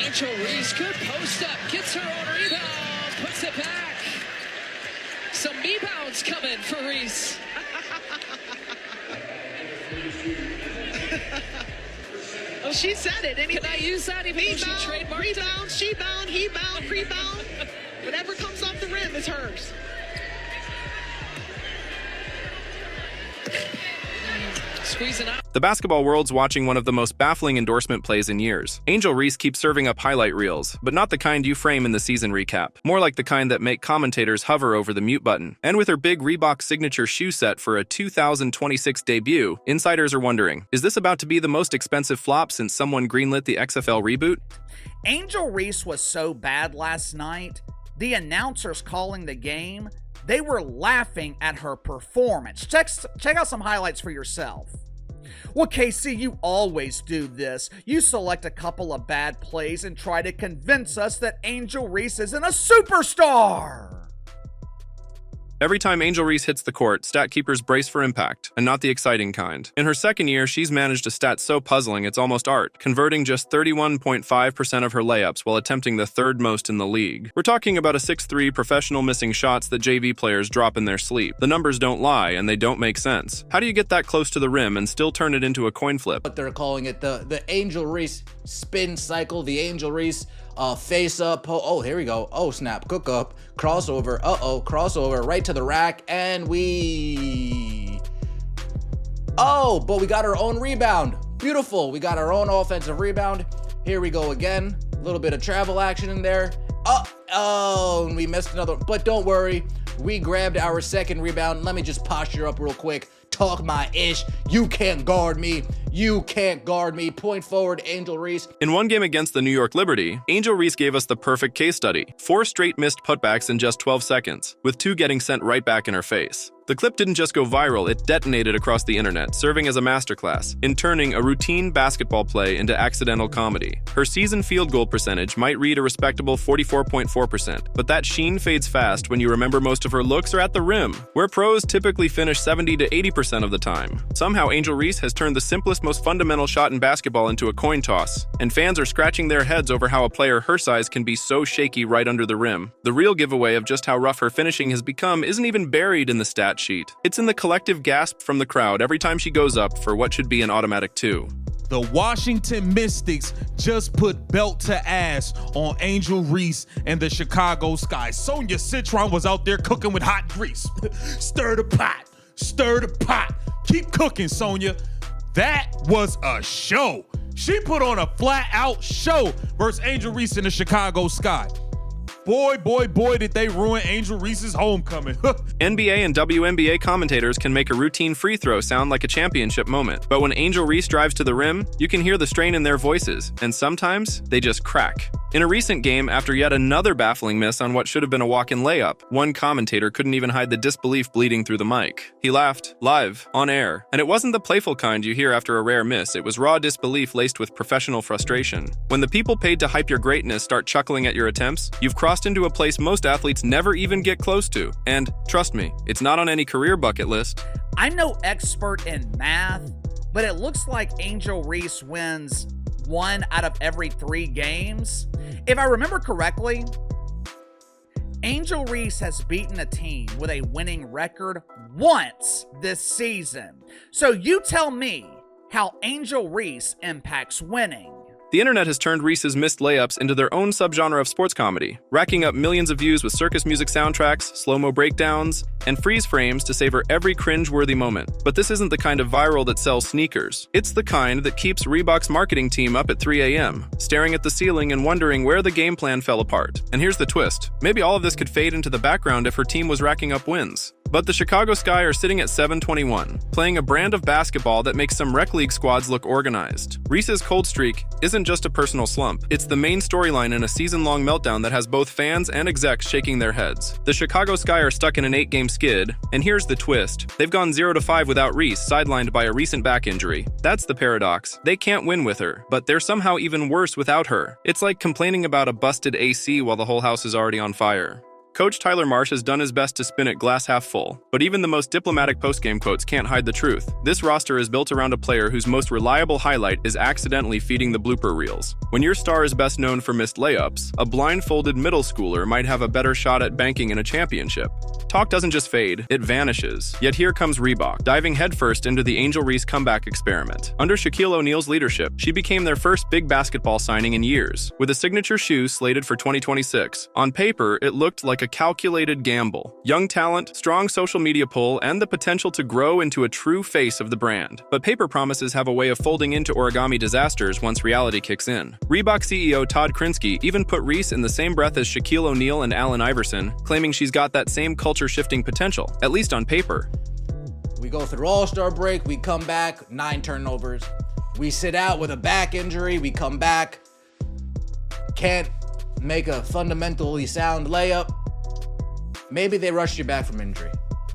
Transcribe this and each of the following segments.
Angel Reese, good post up, gets her own rebound, puts it back. Some rebounds coming for Reese. Oh, she said it. Anything. Can I use that even though she trademarked it? Rebound, she bound, he bound, pre-bound. Whatever comes off the rim is hers. Squeezing out. The basketball world's watching one of the most baffling endorsement plays in years. Angel Reese keeps serving up highlight reels, but not the kind you frame in the season recap. More like the kind that make commentators hover over the mute button. And with her big Reebok signature shoe set for a 2026 debut, insiders are wondering, is this about to be the most expensive flop since someone greenlit the XFL reboot? Angel Reese was so bad last night, the announcers calling the game, they were laughing at her performance. Check out some highlights for yourself. Well, KC, you always do this. You select a couple of bad plays and try to convince us that Angel Reese isn't a superstar. Every time Angel Reese hits the court, stat keepers brace for impact, and not the exciting kind. In her second year, she's managed a stat so puzzling it's almost art, converting just 31.5% of her layups while attempting the third most in the league. We're talking about a 6'3" professional missing shots that JV players drop in their sleep. The numbers don't lie, and they don't make sense. How do you get that close to the rim and still turn it into a coin flip? But they're calling it the Angel Reese spin cycle, the Angel Reese face up. Oh, here we go. Oh, snap. Cook up. Crossover. Uh-oh. Crossover. Right to the rack. And oh, but we got our own rebound. Beautiful. We got our own offensive rebound. Here we go again. A little bit of travel action in there. Oh, and we missed another. But don't worry. We grabbed our second rebound. Let me just posture up real quick. Talk my ish. You can't guard me. You can't guard me. Point forward, Angel Reese. In one game against the New York Liberty, Angel Reese gave us the perfect case study. 4 straight missed putbacks in just 12 seconds, with 2 getting sent right back in her face. The clip didn't just go viral, it detonated across the internet, serving as a masterclass in turning a routine basketball play into accidental comedy. Her season field goal percentage might read a respectable 44.4%, but that sheen fades fast when you remember most of her looks are at the rim, where pros typically finish 70 to 80% of the time. Somehow Angel Reese has turned the simplest, most fundamental shot in basketball into a coin toss, and fans are scratching their heads over how a player her size can be so shaky right under the rim. The real giveaway of just how rough her finishing has become isn't even buried in the stat sheet. It's in the collective gasp from the crowd every time she goes up for what should be an automatic 2. The Washington Mystics just put belt to ass on Angel Reese and the Chicago Sky. Sonia Citron was out there cooking with hot grease. Stir the pot. Stir the pot. Keep cooking, Sonia. That was a show. She put on a flat-out show versus Angel Reese and the Chicago Sky. Boy, did they ruin Angel Reese's homecoming. NBA and WNBA commentators can make a routine free throw sound like a championship moment. But when Angel Reese drives to the rim, you can hear the strain in their voices, and sometimes they just crack. In a recent game, after yet another baffling miss on what should have been a walk-in layup, one commentator couldn't even hide the disbelief bleeding through the mic. He laughed, live, on air, and it wasn't the playful kind you hear after a rare miss, it was raw disbelief laced with professional frustration. When the people paid to hype your greatness start chuckling at your attempts, you've crossed into a place most athletes never even get close to. And, trust me, it's not on any career bucket list. I'm no expert in math, but it looks like Angel Reese wins 1 out of every 3 games. If I remember correctly, Angel Reese has beaten a team with a winning record once this season. So you tell me how Angel Reese impacts winning. The internet has turned Reese's missed layups into their own subgenre of sports comedy, racking up millions of views with circus music soundtracks, slow-mo breakdowns, and freeze frames to savor every cringe-worthy moment. But this isn't the kind of viral that sells sneakers. It's the kind that keeps Reebok's marketing team up at 3 a.m., staring at the ceiling and wondering where the game plan fell apart. And here's the twist. Maybe all of this could fade into the background if her team was racking up wins. But the Chicago Sky are sitting at 7-21, playing a brand of basketball that makes some rec league squads look organized. Reese's cold streak isn't just a personal slump. It's the main storyline in a season-long meltdown that has both fans and execs shaking their heads. The Chicago Sky are stuck in an 8-game skid, and here's the twist. They've gone 0-5 without Reese, sidelined by a recent back injury. That's the paradox. They can't win with her, but they're somehow even worse without her. It's like complaining about a busted AC while the whole house is already on fire. Coach Tyler Marsh has done his best to spin it glass half full, but even the most diplomatic postgame quotes can't hide the truth. This roster is built around a player whose most reliable highlight is accidentally feeding the blooper reels. When your star is best known for missed layups, a blindfolded middle schooler might have a better shot at banking in a championship. Talk doesn't just fade, it vanishes. Yet here comes Reebok, diving headfirst into the Angel Reese comeback experiment. Under Shaquille O'Neal's leadership, she became their first big basketball signing in years, with a signature shoe slated for 2026. On paper, it looked like a calculated gamble. Young talent, strong social media pull, and the potential to grow into a true face of the brand. But paper promises have a way of folding into origami disasters once reality kicks in. Reebok CEO Todd Krinsky even put Reese in the same breath as Shaquille O'Neal and Allen Iverson, claiming she's got that same culture-shifting potential, at least on paper. We go through All-Star break, we come back, 9 turnovers. We sit out with a back injury, we come back, can't make a fundamentally sound layup. Maybe they rushed you back from injury.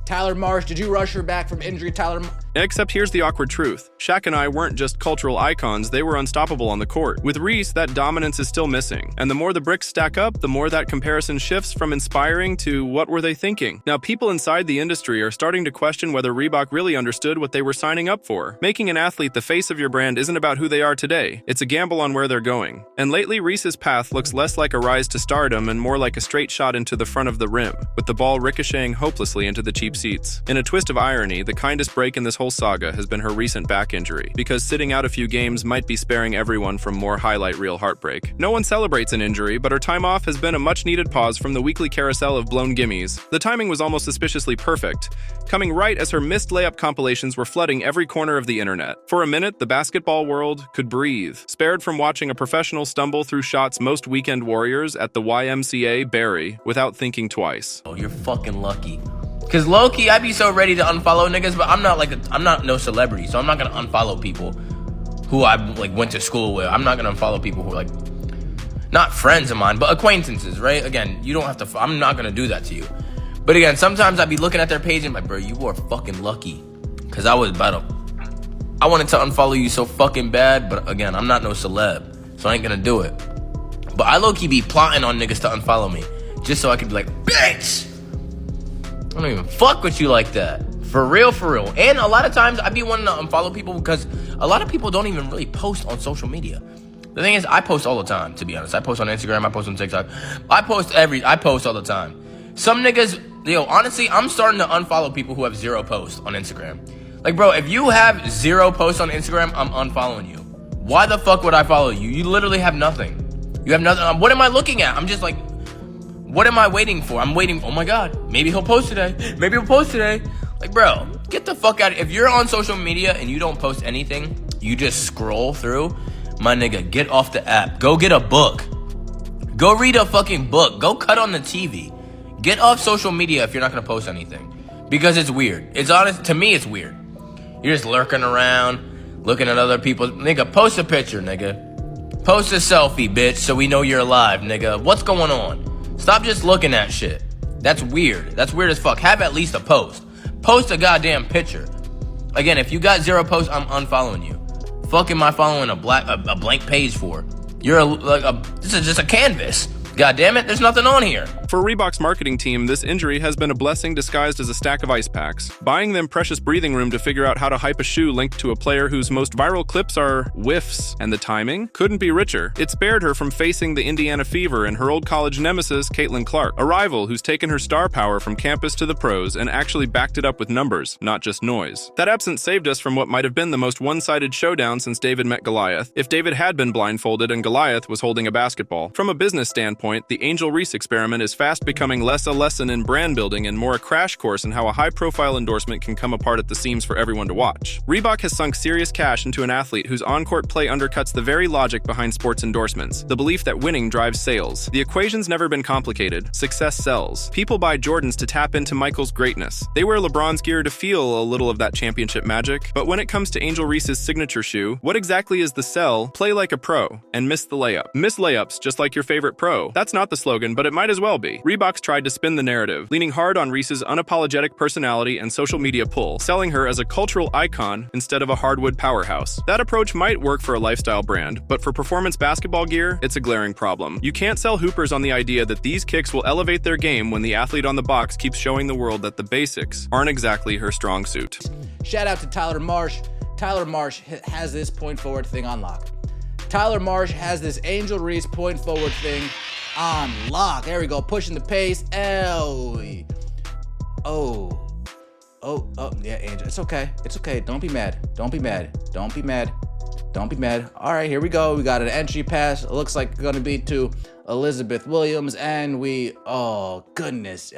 Tyler Marsh, did you rush her back from injury, Tyler? Except here's the awkward truth. Shaq and I weren't just cultural icons, they were unstoppable on the court. With Reese, that dominance is still missing. And the more the bricks stack up, the more that comparison shifts from inspiring to what were they thinking? Now, people inside the industry are starting to question whether Reebok really understood what they were signing up for. Making an athlete the face of your brand isn't about who they are today. It's a gamble on where they're going. And lately, Reese's path looks less like a rise to stardom and more like a straight shot into the front of the rim, with the ball ricocheting hopelessly into the cheap seats. In a twist of irony, the kindest break in this whole saga has been her recent back injury, because sitting out a few games might be sparing everyone from more highlight reel heartbreak. No one celebrates an injury, but her time off has been a much-needed pause from the weekly carousel of blown gimmies. The timing was almost suspiciously perfect, coming right as her missed layup compilations were flooding every corner of the internet. For a minute, the basketball world could breathe, spared from watching a professional stumble through shots most weekend warriors at the YMCA bury without thinking twice. Oh, you're fucking lucky. Cause low-key, I'd be so ready to unfollow niggas, but I'm not no celebrity, so I'm not gonna unfollow people who I went to school with. I'm not gonna unfollow people who are not friends of mine, but acquaintances, right? Again, you don't have to, I'm not gonna do that to you. But again, sometimes I'd be looking at their page and bro, you are fucking lucky. Cause I wanted to unfollow you so fucking bad, but again, I'm not no celeb, so I ain't gonna do it. But I low-key be plotting on niggas to unfollow me, just so I could be like, bitch! I don't even fuck with you like that. For real, for real. And a lot of times I be wanting to unfollow people because a lot of people don't even really post on social media. The thing is, I post all the time, to be honest. I post on Instagram, I post on TikTok. I post all the time. Some niggas, honestly, I'm starting to unfollow people who have 0 posts on Instagram. Bro, if you have 0 posts on Instagram, I'm unfollowing you. Why the fuck would I follow you? You literally have nothing. You have nothing. What am I looking at? I'm just what am I waiting for? I'm waiting. Oh my God, maybe he'll post today. Maybe he'll post today. Bro, get the fuck out. If you're on social media and you don't post anything, you just scroll through, my nigga, get off the app. Go get a book. Go read a fucking book. Go cut on the TV. Get off social media if you're not gonna post anything. Because it's weird. It's honest, to me, it's weird. You're just lurking around, looking at other people. Nigga, post a picture, nigga. Post a selfie, bitch, so we know you're alive, nigga. What's going on? Stop just looking at shit. That's weird. That's weird as fuck. Have at least a post. Post a goddamn picture. Again, if you got 0 posts, I'm unfollowing you. Fuck am I following a blank page for? This is just a canvas. God damn it, there's nothing on here. For Reebok's marketing team, this injury has been a blessing disguised as a stack of ice packs, buying them precious breathing room to figure out how to hype a shoe linked to a player whose most viral clips are whiffs, and the timing couldn't be richer. It spared her from facing the Indiana Fever and her old college nemesis, Caitlin Clark, a rival who's taken her star power from campus to the pros and actually backed it up with numbers, not just noise. That absence saved us from what might have been the most one-sided showdown since David met Goliath, if David had been blindfolded and Goliath was holding a basketball. From a business standpoint, the Angel Reese experiment is fast becoming less a lesson in brand building and more a crash course in how a high-profile endorsement can come apart at the seams for everyone to watch. Reebok has sunk serious cash into an athlete whose on-court play undercuts the very logic behind sports endorsements, the belief that winning drives sales. The equation's never been complicated. Success sells. People buy Jordans to tap into Michael's greatness. They wear LeBron's gear to feel a little of that championship magic. But when it comes to Angel Reese's signature shoe, what exactly is the sell? Play like a pro and miss the layup. Miss layups just like your favorite pro. That's not the slogan, but it might as well be. reality. Reebok's tried to spin the narrative, leaning hard on Reese's unapologetic personality and social media pull, selling her as a cultural icon instead of a hardwood powerhouse. That approach might work for a lifestyle brand, but for performance basketball gear, it's a glaring problem. You can't sell hoopers on the idea that these kicks will elevate their game when the athlete on the box keeps showing the world that the basics aren't exactly her strong suit. Shout out to Tyler Marsh. Tyler Marsh has this point forward thing on lock. Tyler Marsh has this Angel Reese point forward thing on lock. There we go, pushing the pace. Yeah, Angel. It's okay. It's okay. Don't be mad. Don't be mad. Don't be mad. Don't be mad. All right, here we go. We got an entry pass. It looks like it's going to be to Elizabeth Williams, and oh, goodness.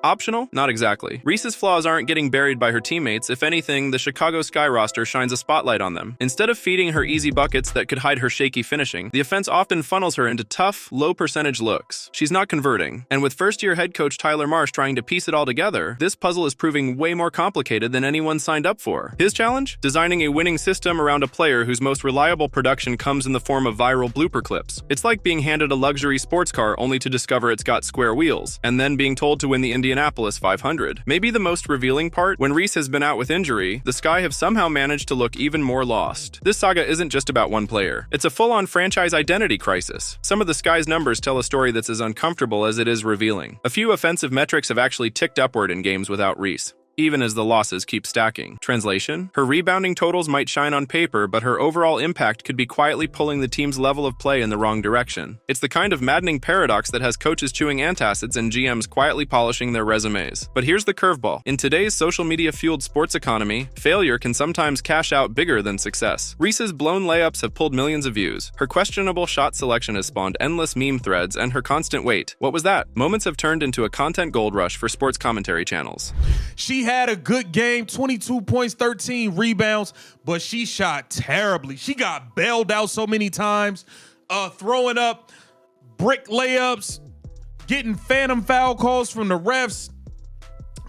Optional? Not exactly. Reese's flaws aren't getting buried by her teammates. If anything, the Chicago Sky roster shines a spotlight on them. Instead of feeding her easy buckets that could hide her shaky finishing, the offense often funnels her into tough, low-percentage looks. She's not converting. And with first-year head coach Tyler Marsh trying to piece it all together, this puzzle is proving way more complicated than anyone signed up for. His challenge? Designing a winning system around a player whose most reliable production comes in the form of viral blooper clips. It's like being handed a luxury sports car only to discover it's got square wheels, and then being told to win the Indianapolis 500. Maybe the most revealing part, when Reese has been out with injury, the Sky have somehow managed to look even more lost. This saga isn't just about one player. It's a full-on franchise identity crisis. Some of the Sky's numbers tell a story that's as uncomfortable as it is revealing. A few offensive metrics have actually ticked upward in games without Reese, even as the losses keep stacking. Translation? Her rebounding totals might shine on paper, but her overall impact could be quietly pulling the team's level of play in the wrong direction. It's the kind of maddening paradox that has coaches chewing antacids and GMs quietly polishing their resumes. But here's the curveball. In today's social media-fueled sports economy, failure can sometimes cash out bigger than success. Reese's blown layups have pulled millions of views. Her questionable shot selection has spawned endless meme threads, and her constant wait. What was that? Moments have turned into a content gold rush for sports commentary channels. She had a good game, 22 points, 13 rebounds, but she shot terribly. She got bailed out so many times, throwing up brick layups, getting phantom foul calls from the refs.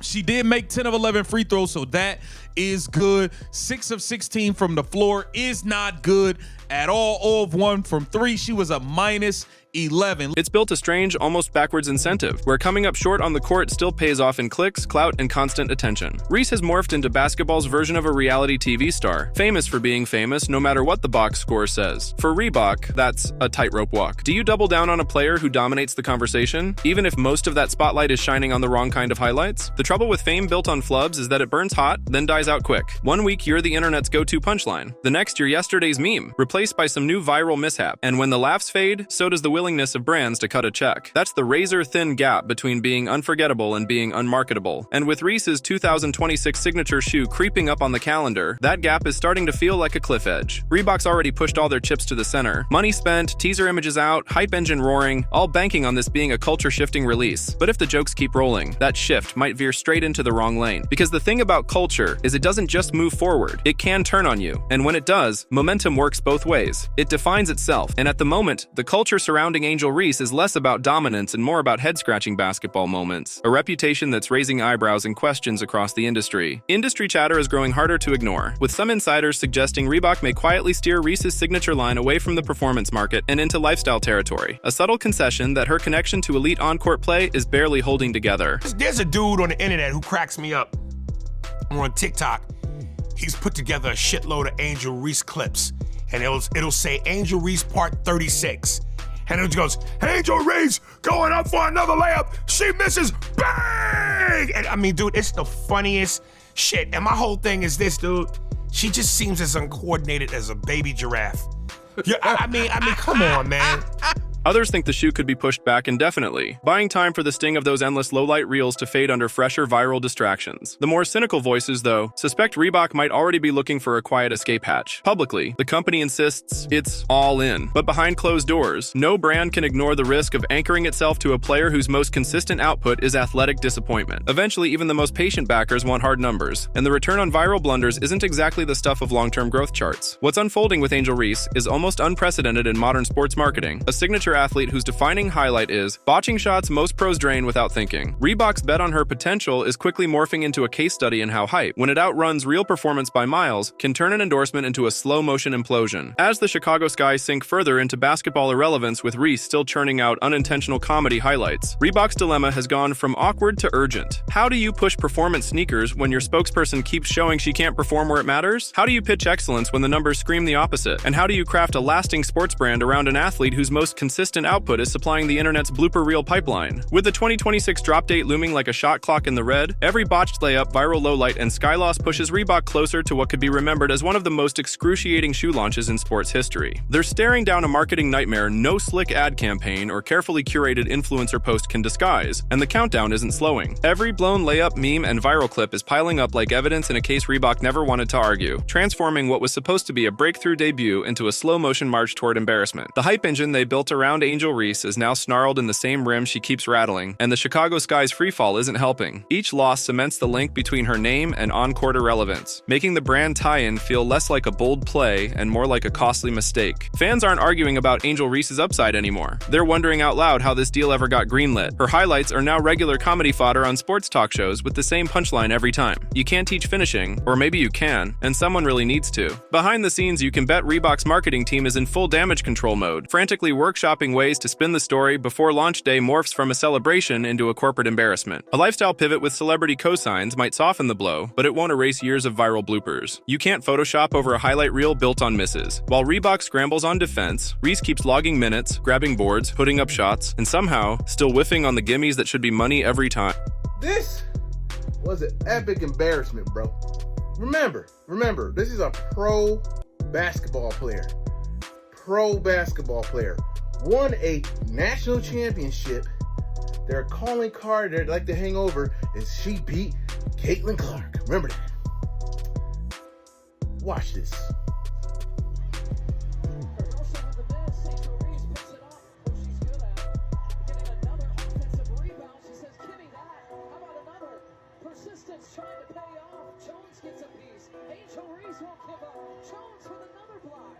She did make 10 of 11 free throws, so that is good. 6 of 16 from the floor is not good at all. 0 of 1 from 3. She was a minus 11. It's built a strange, almost backwards incentive, where coming up short on the court still pays off in clicks, clout, and constant attention. Reese has morphed into basketball's version of a reality TV star, famous for being famous no matter what the box score says. For Reebok, that's a tightrope walk. Do you double down on a player who dominates the conversation, even if most of that spotlight is shining on the wrong kind of highlights? The trouble with fame built on flubs is that it burns hot, then dies out quick. One week, you're the internet's go-to punchline. The next, you're yesterday's meme, replaced by some new viral mishap. And when the laughs fade, so does the willingness of brands to cut a check. That's the razor-thin gap between being unforgettable and being unmarketable. And with Reese's 2026 signature shoe creeping up on the calendar, that gap is starting to feel like a cliff edge. Reebok's already pushed all their chips to the center. Money spent, teaser images out, hype engine roaring, all banking on this being a culture-shifting release. But if the jokes keep rolling, that shift might veer straight into the wrong lane. Because the thing about culture is it doesn't just move forward, it can turn on you. And when it does, momentum works both ways. It defines itself. And at the moment, the culture surrounding Angel Reese is less about dominance and more about head-scratching basketball moments, a reputation that's raising eyebrows and questions across the industry. Industry chatter is growing harder to ignore, with some insiders suggesting Reebok may quietly steer Reese's signature line away from the performance market and into lifestyle territory, a subtle concession that her connection to elite on-court play is barely holding together. There's a dude on the internet who cracks me up. On TikTok, he's put together a shitload of Angel Reese clips, and it'll say Angel Reese part 36. And it goes, Angel Reese going up for another layup. She misses, bang! And I mean, dude, it's the funniest shit. And my whole thing is this, dude. She just seems as uncoordinated as a baby giraffe. Yeah, I mean, come on, man. Others think the shoe could be pushed back indefinitely, buying time for the sting of those endless low-light reels to fade under fresher viral distractions. The more cynical voices, though, suspect Reebok might already be looking for a quiet escape hatch. Publicly, the company insists it's all in. But behind closed doors, no brand can ignore the risk of anchoring itself to a player whose most consistent output is athletic disappointment. Eventually, even the most patient backers want hard numbers, and the return on viral blunders isn't exactly the stuff of long-term growth charts. What's unfolding with Angel Reese is almost unprecedented in modern sports marketing, a signature another athlete whose defining highlight is botching shots most pros drain without thinking. Reebok's bet on her potential is quickly morphing into a case study in how hype, when it outruns real performance by miles, can turn an endorsement into a slow-motion implosion. As the Chicago Sky sink further into basketball irrelevance with Reese still churning out unintentional comedy highlights, Reebok's dilemma has gone from awkward to urgent. How do you push performance sneakers when your spokesperson keeps showing she can't perform where it matters? How do you pitch excellence when the numbers scream the opposite? And how do you craft a lasting sports brand around an athlete whose most consistent output is supplying the internet's blooper reel pipeline? With the 2026 drop date looming like a shot clock in the red, every botched layup, viral lowlight, and sky loss pushes Reebok closer to what could be remembered as one of the most excruciating shoe launches in sports history. They're staring down a marketing nightmare no slick ad campaign or carefully curated influencer post can disguise, and the countdown isn't slowing. Every blown layup, meme, and viral clip is piling up like evidence in a case Reebok never wanted to argue, transforming what was supposed to be a breakthrough debut into a slow-motion march toward embarrassment. The hype engine they built around Angel Reese is now snarled in the same rim she keeps rattling, and the Chicago Sky's freefall isn't helping. Each loss cements the link between her name and on-court irrelevance, making the brand tie-in feel less like a bold play and more like a costly mistake. Fans aren't arguing about Angel Reese's upside anymore. They're wondering out loud how this deal ever got greenlit. Her highlights are now regular comedy fodder on sports talk shows with the same punchline every time. You can't teach finishing, or maybe you can, and someone really needs to. Behind the scenes, you can bet Reebok's marketing team is in full damage control mode, frantically workshopping ways to spin the story before launch day morphs from a celebration into a corporate embarrassment. A lifestyle pivot with celebrity cosigns might soften the blow, but it won't erase years of viral bloopers. You can't Photoshop over a highlight reel built on misses. While Reebok scrambles on defense, Reese keeps logging minutes, grabbing boards, putting up shots, and somehow still whiffing on the gimmies that should be money every time. This was an epic embarrassment, bro. Remember, this is a pro basketball player. Won a national championship. Their calling card they'd like to hang over is she beat Caitlin Clark. Remember that. Watch this. Trying to pay off. Jones gets a piece. Angel Reese won't give up. Jones with another block.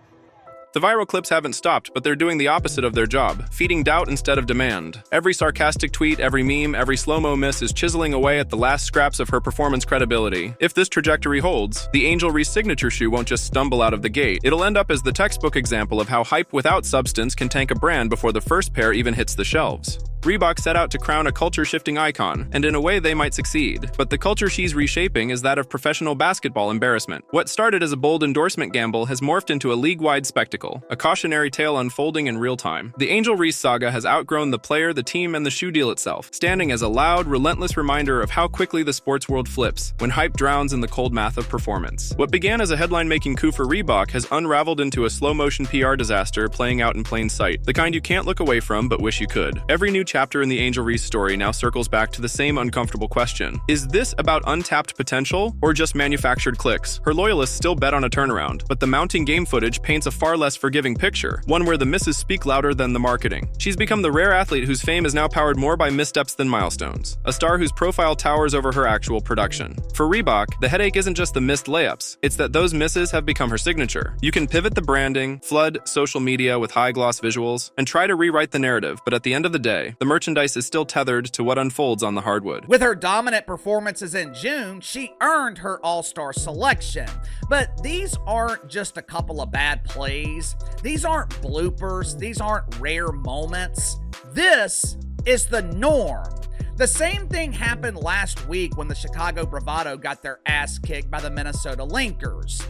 The viral clips haven't stopped, but they're doing the opposite of their job, feeding doubt instead of demand. Every sarcastic tweet, every meme, every slow-mo miss is chiseling away at the last scraps of her performance credibility. If this trajectory holds, the Angel Reese signature shoe won't just stumble out of the gate. It'll end up as the textbook example of how hype without substance can tank a brand before the first pair even hits the shelves. Reebok set out to crown a culture-shifting icon, and in a way they might succeed. But the culture she's reshaping is that of professional basketball embarrassment. What started as a bold endorsement gamble has morphed into a league-wide spectacle, a cautionary tale unfolding in real time. The Angel Reese saga has outgrown the player, the team, and the shoe deal itself, standing as a loud, relentless reminder of how quickly the sports world flips when hype drowns in the cold math of performance. What began as a headline-making coup for Reebok has unraveled into a slow-motion PR disaster playing out in plain sight, the kind you can't look away from but wish you could. Every new chapter in the Angel Reese story now circles back to the same uncomfortable question. Is this about untapped potential or just manufactured clicks? Her loyalists still bet on a turnaround, but the mounting game footage paints a far less forgiving picture, one where the misses speak louder than the marketing. She's become the rare athlete whose fame is now powered more by missteps than milestones, a star whose profile towers over her actual production. For Reebok, the headache isn't just the missed layups, it's that those misses have become her signature. You can pivot the branding, flood social media with high-gloss visuals, and try to rewrite the narrative, but at the end of the day, the merchandise is still tethered to what unfolds on the hardwood. With her dominant performances in June, she earned her All-Star selection. But these aren't just a couple of bad plays. These aren't bloopers. These aren't rare moments. This is the norm. The same thing happened last week when the Chicago Bravado got their ass kicked by the Minnesota Lakers.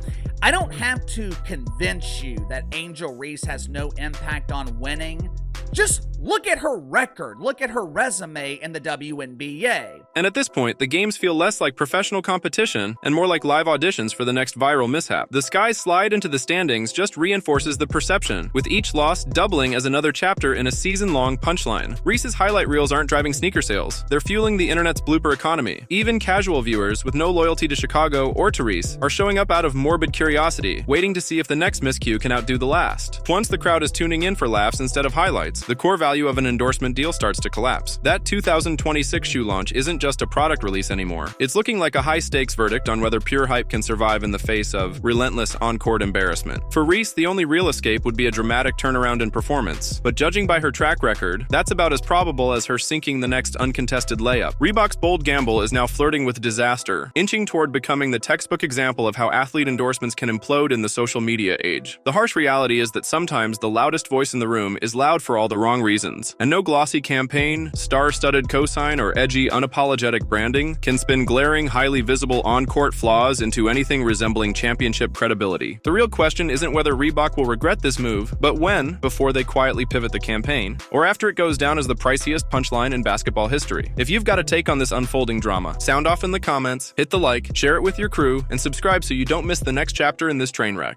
I don't have to convince you that Angel Reese has no impact on winning. Just look at her record, look at her resume in the WNBA. And at this point, the games feel less like professional competition and more like live auditions for the next viral mishap. The Sky's slide into the standings just reinforces the perception, with each loss doubling as another chapter in a season-long punchline. Reese's highlight reels aren't driving sneaker sales. They're fueling the internet's blooper economy. Even casual viewers with no loyalty to Chicago or to Reese are showing up out of morbid curiosity, waiting to see if the next miscue can outdo the last. Once the crowd is tuning in for laughs instead of highlights, the core value value of an endorsement deal starts to collapse. That 2026 shoe launch isn't just a product release anymore. It's looking like a high-stakes verdict on whether pure hype can survive in the face of relentless on-court embarrassment. For Reese, the only real escape would be a dramatic turnaround in performance. But judging by her track record, that's about as probable as her sinking the next uncontested layup. Reebok's bold gamble is now flirting with disaster, inching toward becoming the textbook example of how athlete endorsements can implode in the social media age. The harsh reality is that sometimes the loudest voice in the room is loud for all the wrong reasons, and no glossy campaign, star-studded cosign, or edgy, unapologetic branding can spin glaring, highly visible on-court flaws into anything resembling championship credibility. The real question isn't whether Reebok will regret this move, but when, before they quietly pivot the campaign, or after it goes down as the priciest punchline in basketball history. If you've got a take on this unfolding drama, sound off in the comments, hit the like, share it with your crew, and subscribe so you don't miss the next chapter in this train wreck.